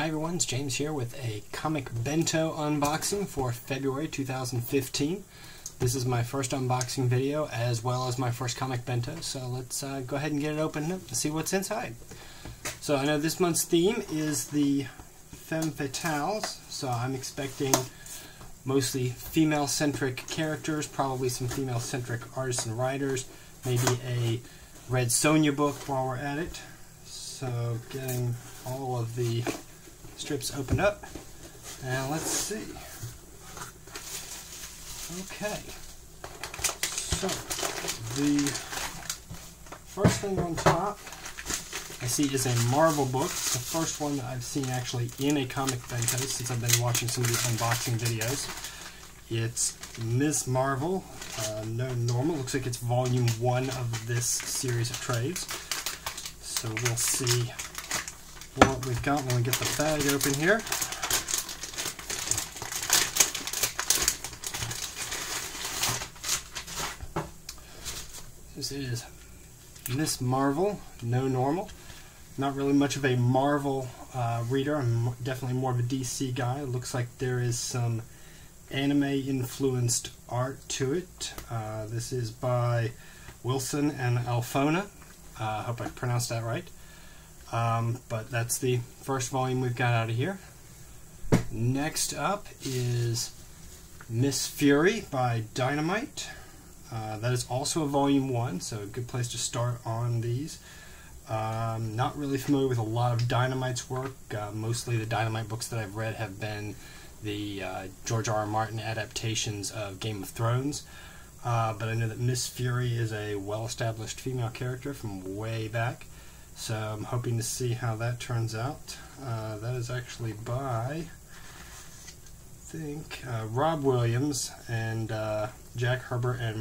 Hi everyone, it's James here with a comic Bento unboxing for February 2015. This is my first unboxing video as well as my first comic Bento, so let's go ahead and get it opened up and see what's inside. So I know this month's theme is the femme fatales, so I'm expecting mostly female-centric characters, probably some female-centric artists and writers, maybe a Red Sonja book while we're at it. So getting all of the strips opened up, and let's see. Okay, so the first thing on top I see is a Marvel book. It's the first one that I've seen actually in a comic Bento since I've been watching some of the unboxing videos. It's Ms. Marvel, No Normal. Looks like it's volume 1 of this series of trades. So we'll see what we've got when we get the bag open here. This is Ms. Marvel, No Normal. Not really much of a Marvel reader. I'm definitely more of a DC guy. It looks like there is some anime-influenced art to it. This is by Wilson and Alfona. I hope I pronounced that right. But that's the first volume we've got out of here. Next up is Miss Fury by Dynamite. That is also a volume 1, so a good place to start on these. Not really familiar with a lot of Dynamite's work. Mostly the Dynamite books that I've read have been the George R.R. Martin adaptations of Game of Thrones. But I know that Miss Fury is a well-established female character from way back. So I'm hoping to see how that turns out. That is actually by, I think, Rob Williams and Jack Herbert and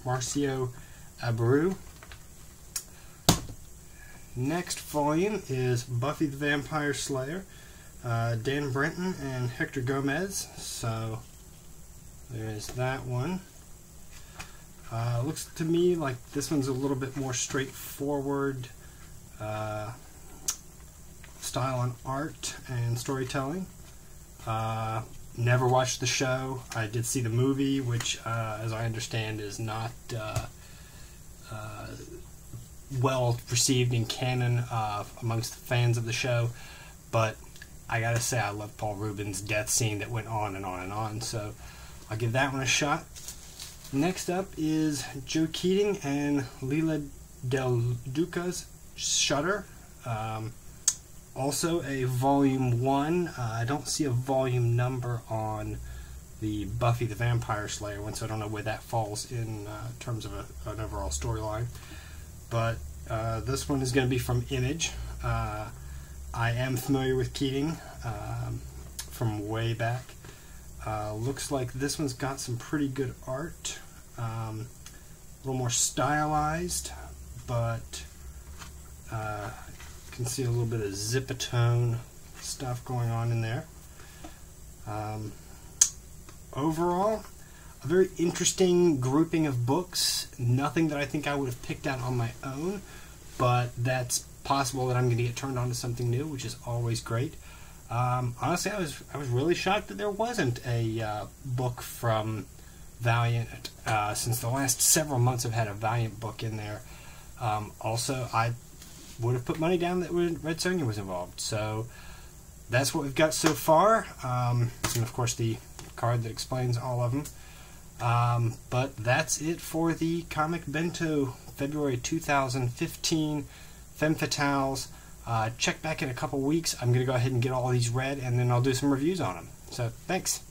Marcio Abreu. Next volume is Buffy the Vampire Slayer, Dan Brenton and Hector Gomez. So there's that one. Looks to me like this one's a little bit more straightforward style on art and storytelling. Never watched the show. I did see the movie, which, as I understand, is not well received in canon amongst the fans of the show. But I gotta say, I love Paul Rubens' death scene that went on and on and on. So I'll give that one a shot. Next up is Joe Keating and Leila Del Duca's Shutter. Also a volume 1. I don't see a volume number on the Buffy the Vampire Slayer one, so I don't know where that falls in terms of an overall storyline. But this one is going to be from Image. I am familiar with Keating from way back. Looks like this one's got some pretty good art. A little more stylized, but can see a little bit of zipatone stuff going on in there. Overall, a very interesting grouping of books. Nothing that I think I would have picked out on my own, but that's possible that I'm going to get turned on to something new, which is always great. Honestly, I was really shocked that there wasn't a book from Valiant. Since the last several months I've had a Valiant book in there. Also, I would have put money down that Red Sonja was involved. So that's what we've got so far. And of course the card that explains all of them. But that's it for the comic Bento February 2015 Femme Fatales. Check back in a couple weeks. I'm going to go ahead and get all these read, and then I'll do some reviews on them. So thanks.